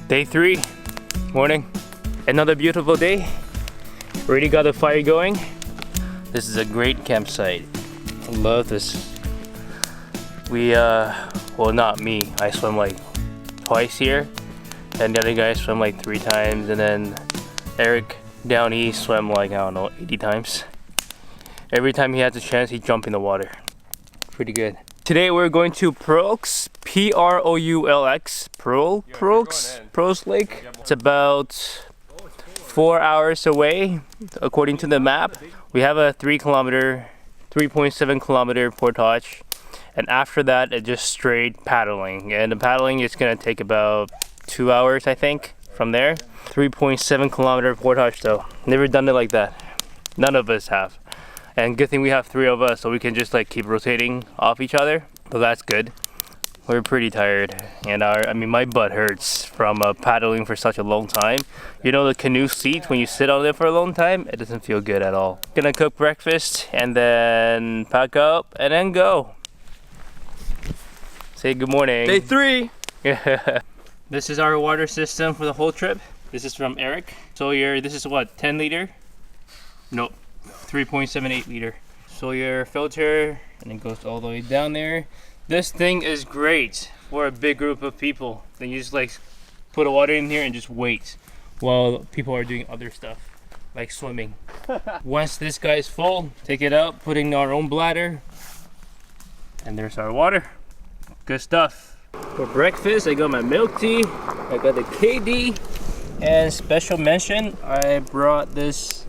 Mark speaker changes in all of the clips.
Speaker 1: Day 3, morning. Another beautiful day. Already got the fire going. This is a great campsite. I love this. We, well, not me. I swim like twice here. And the other guy swim like 3 times. And then Eric down east swam like, I don't know, 80 times. Every time he has a chance, he jump in the water. Pretty good. Today we're going to Proulx, P-R-O-U-L-X, Proulx Lake. It's about 4 hours away, according to the map. We have a 3.7 kilometer portage, and after that, it's just straight paddling. And the paddling is gonna take about 2 hours, I think, from there. 3.7 kilometer portage though. Never done it like that. None of us have. And good thing we have 3 of us, so we can just like keep rotating off each other. So that's good. We're pretty tired, and my butt hurts from paddling for such a long time. You know the canoe seat, when you sit on it for a long time, it doesn't feel good at all. Gonna cook breakfast and then pack up and then go. Say good morning.
Speaker 2: Day 3.
Speaker 1: This is our water system for the whole trip. This is from Eric. So this is what, 10 liter? Nope. 3.78 liter. So your filter, and it goes all the way down there. This thing is great for a big group of people. Then you just like put the water in here and just wait while people are doing other stuff like swimming. Once this guy is full, take it out, put in our own bladder, and there's our water. Good stuff. For breakfast, I got my milk tea, I got the KD, and special mention, I brought this,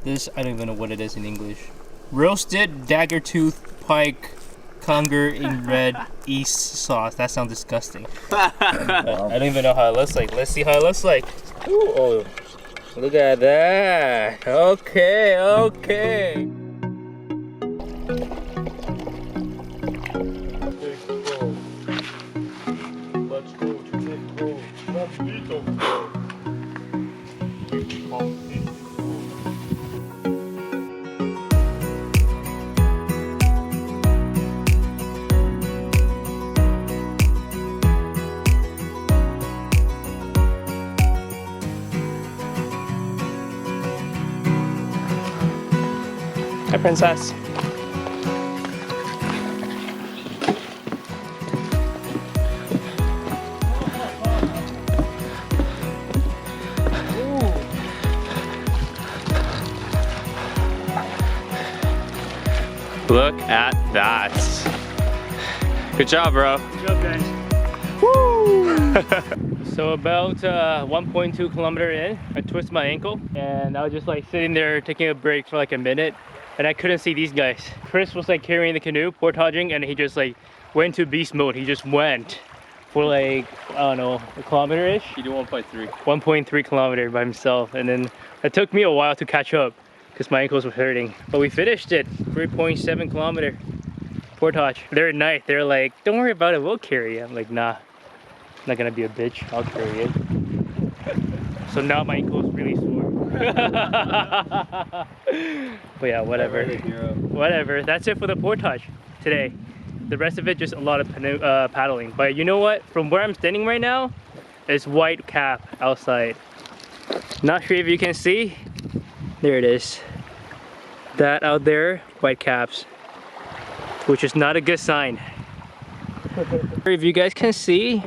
Speaker 1: I don't even know what it is in English. Roasted dagger tooth pike conger in red East sauce. That sounds disgusting. I don't even know how it looks like. Let's see how it looks like. Ooh, oh, look at that. Okay, okay. Let's go to Mexico. Hi, princess. Look at that. Good job, bro. Good job, guys. Woo! So about 1.2 kilometer in, I twisted my ankle, and I was just like sitting there taking a break for like a minute, and I couldn't see these guys. Chris was like carrying the canoe, portaging, and he just like went to beast mode. He just went for like, I don't know, a kilometer-ish?
Speaker 2: He did 1.3.
Speaker 1: 1.3 kilometer by himself, and then it took me a while to catch up because my ankles were hurting. But we finished it, 3.7 kilometer portage. They're nice, they're like, don't worry about it, we'll carry it. I'm like, nah, I'm not gonna be a bitch, I'll carry it. So now my ankle is really sore. But yeah, whatever. Whatever. That's it for the portage today. The rest of it just a lot of paddling. But you know what? From where I'm standing right now, it's white cap outside. Not sure if you can see. There it is. That out there, white caps, which is not a good sign. If you guys can see,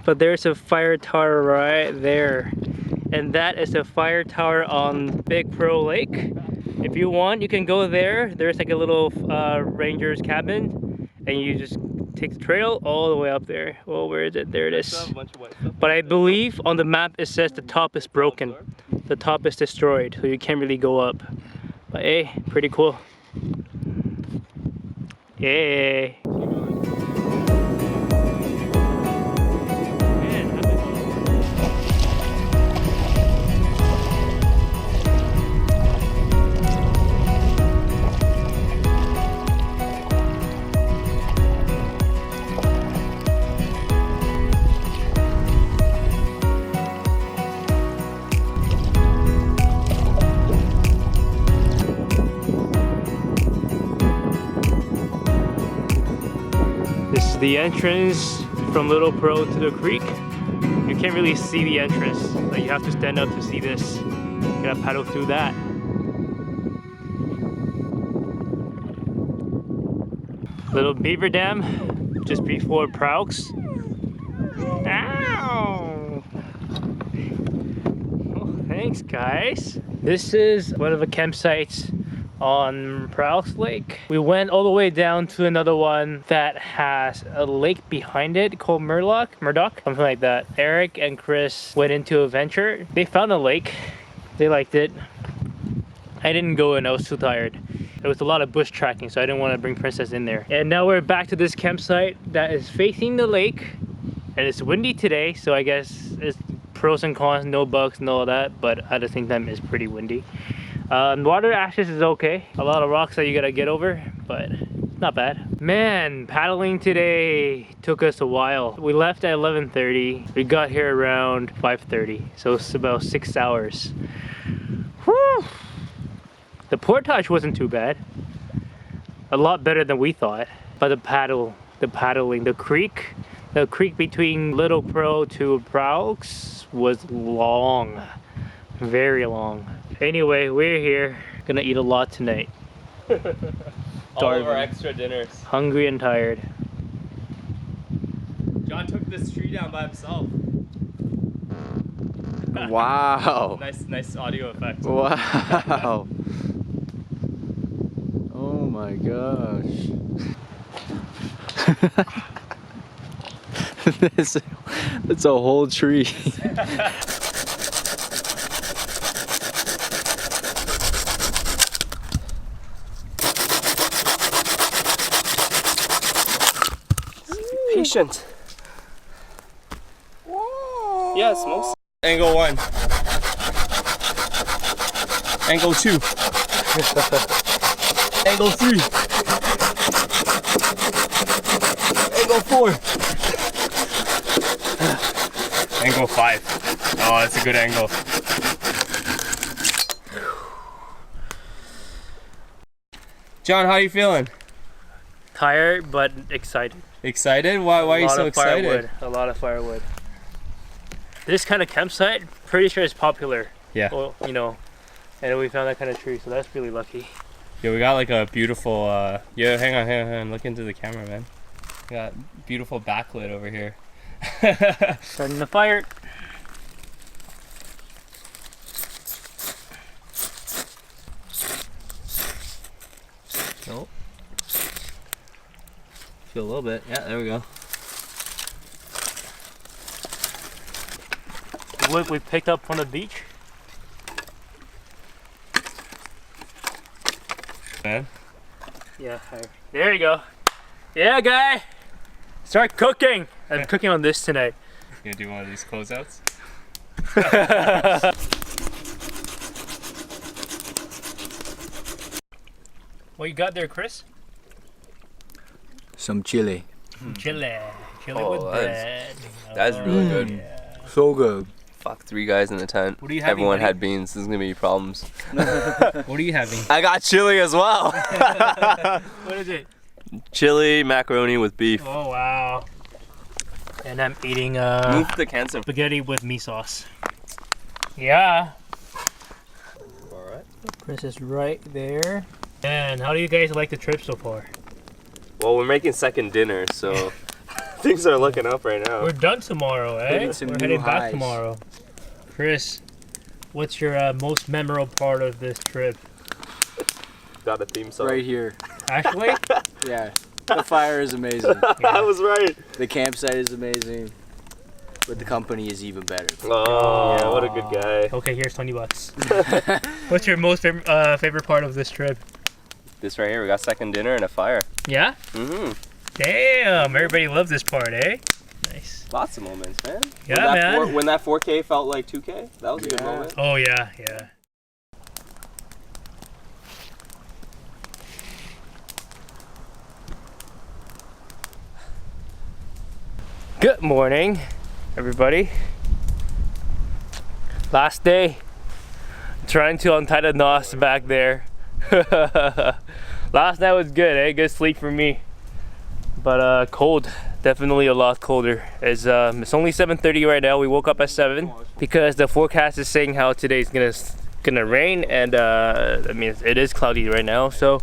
Speaker 1: but there's a fire tower right there. And that is the fire tower on Big Proulx Lake. If you want, you can go there. There's like a little ranger's cabin, and you just take the trail all the way up there. Oh, where is it? There it is. But I believe on the map it says the top is broken. The top is destroyed, so you can't really go up. But hey, pretty cool. Yay. The entrance from Little Prout to the creek. you can't really see the entrance. Like you have to stand up to see this. You gotta paddle through that. Little beaver dam just before Proulx. Ow! Oh, thanks guys. This is one of the campsites on Proulx Lake. We went all the way down to another one that has a lake behind it called Murdoch, something like that. Eric and Chris went into a venture. They found a lake. They liked it. I didn't go in, I was too tired. There was a lot of bush tracking, so I didn't want to bring Princess in there. And now we're back to this campsite that is facing the lake. And it's windy today, so I guess it's pros and cons, no bugs and all that, but at the same time it's pretty windy. Water access is okay. A lot of rocks that you gotta get over, but not bad. Man, paddling today took us a while. We left at 11:30. We got here around 5:30, so it's about 6 hours. Whew! The Portage wasn't too bad. A lot better than we thought. But the paddling, the creek between Little Prout to Proulx was long, very long. Anyway, we're here, gonna eat a lot tonight.
Speaker 2: All of our extra dinners.
Speaker 1: Hungry and tired.
Speaker 2: John took this tree down by himself.
Speaker 3: Wow.
Speaker 2: Nice audio effect.
Speaker 3: Wow. Oh my gosh. That's a whole tree.
Speaker 2: Patient. Yeah, it smokes. Angle 1. Angle 2. Angle 3. Angle 4. Angle 5. Oh, that's a good angle. John, how are you feeling?
Speaker 1: Tired, but excited.
Speaker 2: Excited? Why are you so excited?
Speaker 1: A lot of firewood. This kind of campsite, pretty sure is popular.
Speaker 2: Yeah.
Speaker 1: Well, you know, and we found that kind of tree, so that's really lucky.
Speaker 2: Yeah, we got like a beautiful, yeah, hang on, look into the camera, man. We got beautiful backlit over here.
Speaker 1: Starting the fire.
Speaker 2: Nope. Feel a little bit. Yeah, there we go.
Speaker 1: Wood we picked up from the beach.
Speaker 2: Man.
Speaker 1: Yeah, there you go. Yeah, guy. Start cooking. I'm cooking on this tonight.
Speaker 2: You gonna do one of these closeouts?
Speaker 1: What you got there, Chris?
Speaker 3: Some chili.
Speaker 1: Chili
Speaker 4: Oh,
Speaker 1: with bread.
Speaker 4: That's really good.
Speaker 1: Yeah.
Speaker 3: So good.
Speaker 4: Fuck, 3 guys in the tent.
Speaker 2: What are you having,
Speaker 4: Everyone
Speaker 2: buddy?
Speaker 4: had beans. This is gonna be problems.
Speaker 2: What are you having?
Speaker 4: I got chili as well.
Speaker 1: What is it?
Speaker 4: Chili macaroni with beef.
Speaker 1: Oh wow. And I'm eating
Speaker 4: Move the cancer.
Speaker 1: spaghetti with meat sauce. Yeah.
Speaker 4: Alright.
Speaker 1: Chris is right there. And how do you guys like the trip so far?
Speaker 4: Well, we're making second dinner, so things are looking up right now.
Speaker 1: We're done tomorrow, eh?
Speaker 3: Hitting some
Speaker 1: We're
Speaker 3: new
Speaker 1: heading back
Speaker 3: highs.
Speaker 1: tomorrow. Chris, what's your most memorable part of this trip?
Speaker 4: Got a theme song.
Speaker 3: Right here.
Speaker 1: Actually?
Speaker 3: Yeah. The fire is amazing.
Speaker 4: I was right.
Speaker 3: The campsite is amazing. But the company is even better.
Speaker 4: Oh, yeah, what a good guy.
Speaker 1: Okay, here's $20. What's your most favorite part of this trip?
Speaker 4: This right here, we got second dinner and a fire.
Speaker 1: Yeah?
Speaker 4: Mm-hmm.
Speaker 1: Damn, everybody loves this part, eh? Nice.
Speaker 4: Lots of moments, man.
Speaker 1: Yeah, man.
Speaker 4: When that 4K felt like 2K, that was a good
Speaker 3: Yeah.
Speaker 4: moment.
Speaker 1: Oh, yeah, yeah. Good morning, everybody. Last day. Trying to untie the knots back there. Last night was good, eh? Good sleep for me. But cold. Definitely a lot colder. It's only 7:30 right now. We woke up at 7 because the forecast is saying how today's gonna rain, and I mean it is cloudy right now. So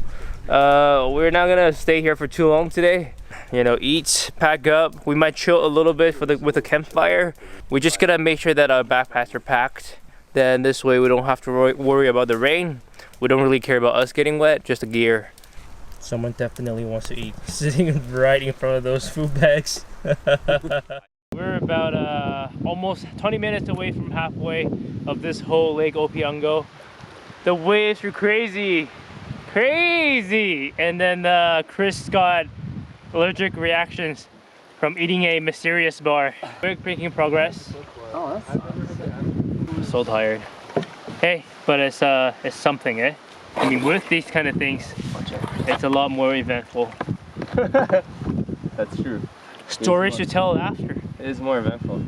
Speaker 1: we're not gonna stay here for too long today. You know, eat, pack up. We might chill a little bit with the campfire. We just gotta make sure that our backpacks are packed. Then this way we don't have to worry about the rain. We don't really care about us getting wet, just the gear. Someone definitely wants to eat, sitting right in front of those food bags. We're about almost 20 minutes away from halfway of this whole Lake Opeongo. The waves are crazy, crazy! And then Chris got allergic reactions from eating a mysterious bar. We're making progress.
Speaker 3: Oh, that's
Speaker 1: So tired. Hey, but it's something, eh? I mean, with these kind of things, it's a lot more eventful.
Speaker 2: That's true.
Speaker 1: Stories to tell after.
Speaker 2: It is more eventful.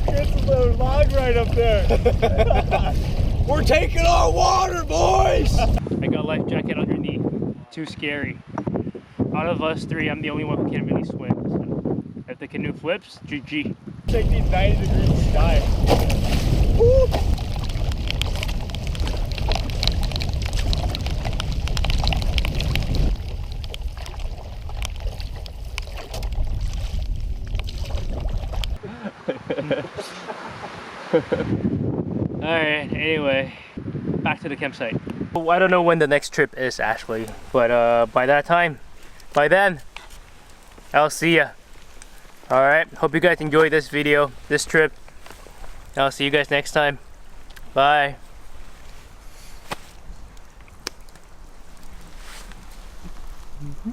Speaker 3: It's a log right up there. We're taking our water, boys!
Speaker 1: I got a life jacket underneath. Too scary. Out of us three, I'm the only one who can really swim. So if the canoe flips, GG.
Speaker 3: Take these 90-degree skies. Woo!
Speaker 1: Alright, anyway, back to the campsite. I don't know when the next trip is, Ashley, but by then, I'll see ya. Alright, hope you guys enjoyed this video, this trip. I'll see you guys next time. Bye.